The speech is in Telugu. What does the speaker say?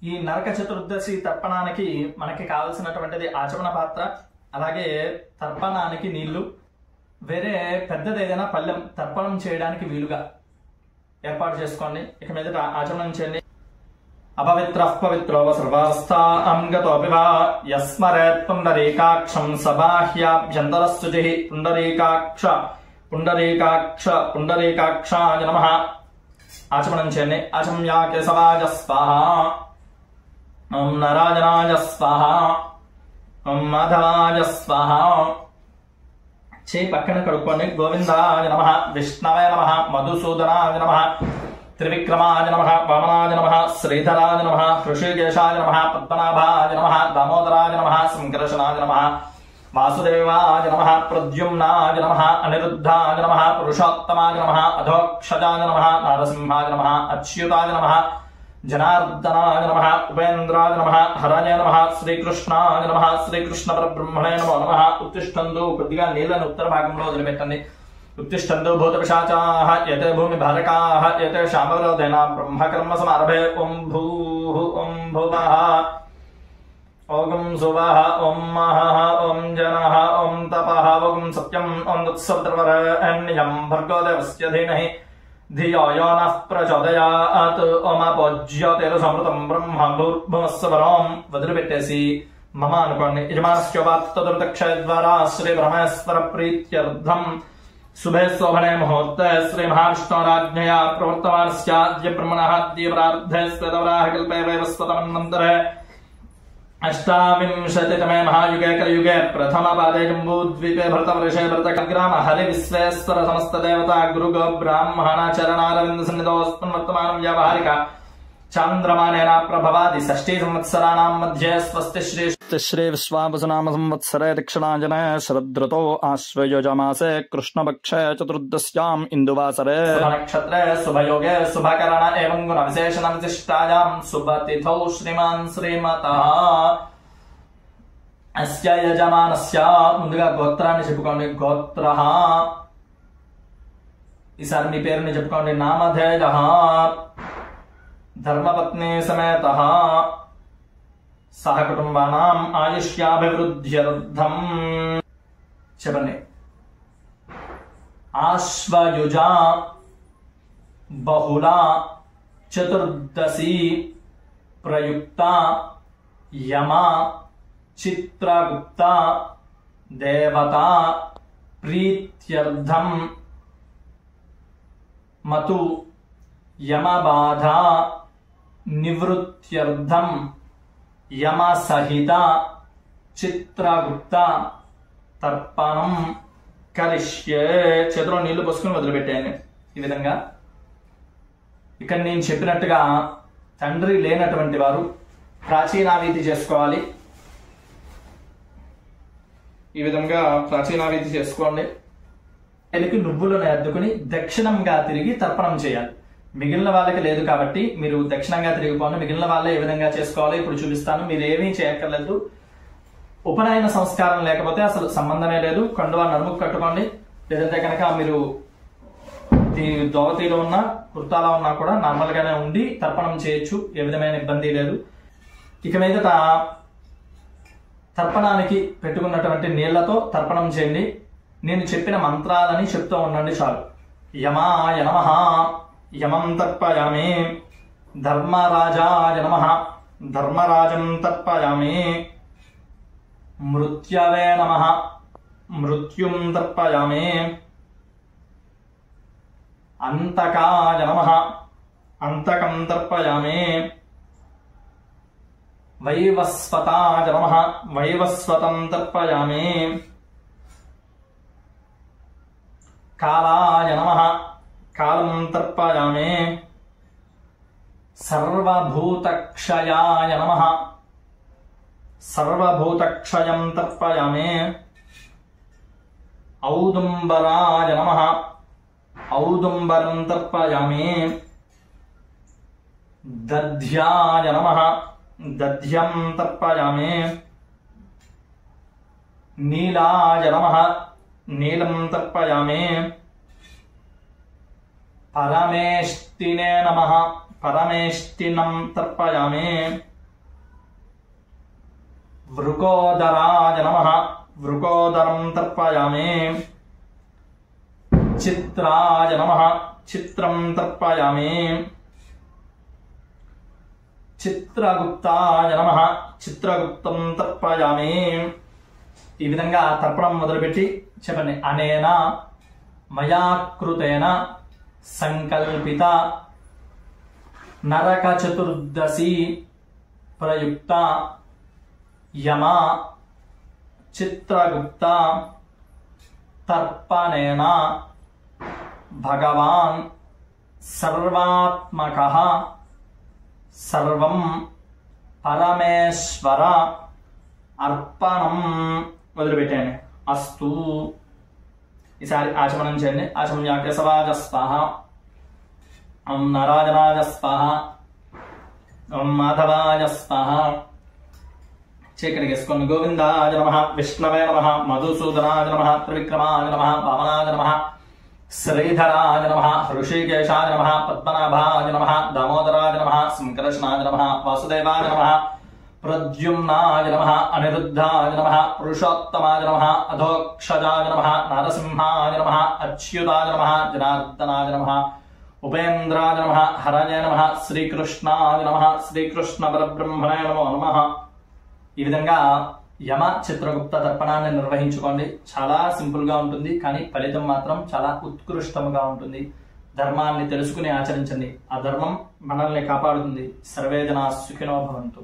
ఈ నరక చతుర్దశి తర్పణానికి మనకి కావలసినటువంటిది ఆచమన పాత్ర, అలాగే తర్పణానికి నీళ్లు, వేరే పెద్దది ఏదైనా పళ్ళెం తర్పణం చేయడానికి వీలుగా ఏర్పాటు చేసుకోండి. ఇక మీద ఆచమనం చేయండి. అపవిత్రః పవిత్రో సర్వాస్థాం గతోపి వా యస్మరేత్ పుండరీకాక్షం సబాహ్యాభ్యంతరస్తుజిః పుండరీకాక్షాయ నమః. ఆచమనం చేయండి. ఆచమ్యా కేశవాయ స్వాహా, ఓం నారాయణాయ స్వాహా, ఓం మాధవాయ స్వాహా. చేయి పక్కన కడుక్కోండి. గోవిందాయ నమః, విష్ణవే నమః, మధుసూదనాయ నమః, త్రివిక్రమాయ నమః, వామనాయ నమః, శ్రీధరాయ నమః, హృషికేశాయ నమః, పద్మనాభాయ నమః, దామోదరాయ నమః, సంకర్షణాయ నమః, వాసుదేవాయ నమః, ప్రద్యుమ్నాయ నమః, అనిరుద్ధాయ నమః, పురుషోత్తమాయ నమః, అధోక్షజాయ నమః, నారసింహాయ నమః, అచ్యుతాయ నమః, జనార్దనాయ నమః, ఉపేంద్రాయ నమః, హరాయ నమః, శ్రీకృష్ణాయ నమః, శ్రీకృష్ణ పరబ్రహ్మణే నమో నమః. ఉత్తిష్టందు. కొద్దిగా నీళ్లను ఉత్తర భాగంలో వదిలిపెట్టండి. ఉత్తిష్టందు భూత పిశాచాః యతే భూమి భారకాః యతే శామవరోధేన బ్రహ్మకర్మ సమారభే. ఓం భూః ఓం భువః ఓం సువః ఓం మహః ఓం జనః ఓం తపః ఓం సత్యం ఓం తత్సవితుర్వరేణ్యం భర్గో దేవస్య ధీమహి ధియో యో నః ప్రచోదయాత్. ఓమాపోజ్యోతిరసమృతం బ్రహ్మ భూర్భువస్సువరం. వదిలిపెట్టేసి మమ అనుకోండి. యజమానస్యోపాత్తదుర్దక్షయ ద్వారా శ్రీ బ్రహ్మేశ్వర ప్రీత్యర్థం శుభే శోభనే ముహూర్తే శ్రీ మహావిష్ణోరాజ్ఞయా ప్రవర్తమానస్యాద్య బ్రహ్మణః దీవరార్ధే శ్వేతవరాహకల్పే వైవస్వతమన్వంతరే अष्टाविंशतितमे महायुगे कलयुगे प्रथमपादे जम्बूद्वीपे भरतवर्षे भरतग्राम हरि विश्वेश्वर समस्त देवता गुरु गो ब्राह्मणाचरणारविंद सन्निधोऽस्मिन् वर्तमानं व्यावहारिका चान्द्रमानेन प्रभवादि षष्ठी संवत्सराणां मध्ये स्वस्ति श्री विश्वावसुनाम संवत्सरे दक्षिणायने शरदृतौ आश्वयुजमासे कृष्णपक्षे चतुर्दश्याम् इन्दुवासरे नक्षत्रे शुभयोगे शुभकरण एवं गुणविशेषणं विशिष्टायां शुभतिथौ श्रीमान् श्रीमतः अस्य यजमानस्य. ముందుగా గోత్రాన్ని చెప్పుకోండి. గోత్రః. ఈసారి మీ పేరుని చెప్పుకోండి. నామధేయః. ధర్మపత్ని సమేతః. సహకుటుంబానాం ఆయుష్యాభివృద్ధ్యర్థం. చెప్పండి. ఆశ్వయుజ బహుళ చతుర్దశి ప్రయుక్త యమ చిత్రగుప్త దేవత ప్రీత్యర్థం మతు యమబాధ నివృత్త్యర్థం యమ సహిత చిత్రగుప్త తర్పణం కరిష్యే. చేతిలో నీళ్లు పోసుకుని వదిలిపెట్టేయండి. ఈ విధంగా ఇక్కడ నేను చెప్పినట్టుగా తండ్రి లేనటువంటి వారు ప్రాచీనావీతి చేసుకోవాలి. ఈ విధంగా ప్రాచీనావీతి చేసుకోండి. ఎలికి నువ్వులను అద్దుకుని దక్షిణంగా తిరిగి తర్పణం చేయాలి. మిగిలిన వాళ్ళకి లేదు కాబట్టి మీరు దక్షిణంగా తిరిగిపోండి. మిగిలిన వాళ్ళే ఏ విధంగా చేసుకోవాలో ఇప్పుడు చూపిస్తాను. మీరు ఏమీ చేయక్కర్లేదు. ఉపనయన సంస్కారం లేకపోతే అసలు సంబంధమే లేదు. కండువా నడుముకు కట్టుకోండి. లేదంటే కనుక మీరు దోవతిలో ఉన్నా కుర్తాలో ఉన్నా కూడా నార్మల్ గానే ఉండి తర్పణం చేయొచ్చు. ఏ విధమైన ఇబ్బంది లేదు. ఇక మీదట తర్పణానికి పెట్టుకున్నటువంటి నీళ్లతో తర్పణం చేయండి. నేను చెప్పిన మంత్రాలని చెప్తూ ఉండండి చాలు. యమాయ నమః యమం తర్పయామి. ధర్మరాజాయ నమః ధర్మరాజం తర్పయామి. మృత్యవే నమః మృత్యుం తర్పయామి. అంతకాయ నమః అంతకం తర్పయామి. వైవస్వతాయ నమః వైవస్వతం తర్పయామి. కాలాయ నమః కాలం తర్పయామి. సర్వభూతక్షయాయ నమః సర్వభూతక్షయం తర్పయామి. ఔదుంబరాయ నమః ఔదుంబరం తర్పయామి. దధ్యాయ నమః దధ్యం తర్పయామి. నీలాయ నమః నీలం తర్పయామి. పరమేష్టినే నమః परमेष्टिनं तर्पयामि वृकोदराय नमः वृकोदरं तर्पयामि चित्राय नमः चित्रं तर्पयामि చిత్రగుప్తాయ నమః చిత్రగుప్తం తర్పయామి. ఈ విధంగా తర్పణం మొదలుపెట్టి చెప్పండి. అనేన మయా కృతేన సంకల్పిత నరక చతుర్దశి ప్రయుక్త యమ చిత్రగుప్త తర్పణేన భగవాన్ సర్వాత్మకః సర్వం పరమేశ్వర అర్పణం మొదలుపెట్టండి. అస్తు. ఈసారి ఆచమనం చేయండి. ఆచమన్యా కేశవాయ స్వాహ, ఓం నారాయణాయ స్వాహ, ఓం మాధవాయ స్వాహ. చీకటి వేసుకోండి. గోవిందాయ నమః, విష్ణవే నమః, మధుసూదనాయ నమః, త్రివిక్రమాయ నమః, వామనాయ నమః, శ్రీధరాయ నమః, ఋషికేశాయ నమః, పద్మనాభాయ నమః, దామోదరాయ నమః, సంకర్షణాయ నమః, వాసుదేవాయ నమః, ప్రద్యుమ్నాయ నమః, అనిరుద్ధాయ నమః, పురుషోత్తమాయ నమః, అధోక్షజాయ నమః, నరసింహాయ నమః, అచ్యుతాయ నమః, జనార్దనాయ నమః, ఉపేంద్రాయ నమః, హరయ నమః, శ్రీకృష్ణాయ నమః, శ్రీకృష్ణ పరబ్రహ్మణే నమో నమః. ఈ విధంగా యమ చిత్రగుప్త తర్పణాన్ని నిర్వహించుకోండి. చాలా సింపుల్ గా ఉంటుంది, కానీ ఫలితం మాత్రం చాలా ఉత్కృష్టముగా ఉంటుంది. ధర్మాన్ని తెలుసుకుని ఆచరించండి. ఆ ధర్మం మనల్ని కాపాడుతుంది. సర్వే జనా సుఖినో భవంతు.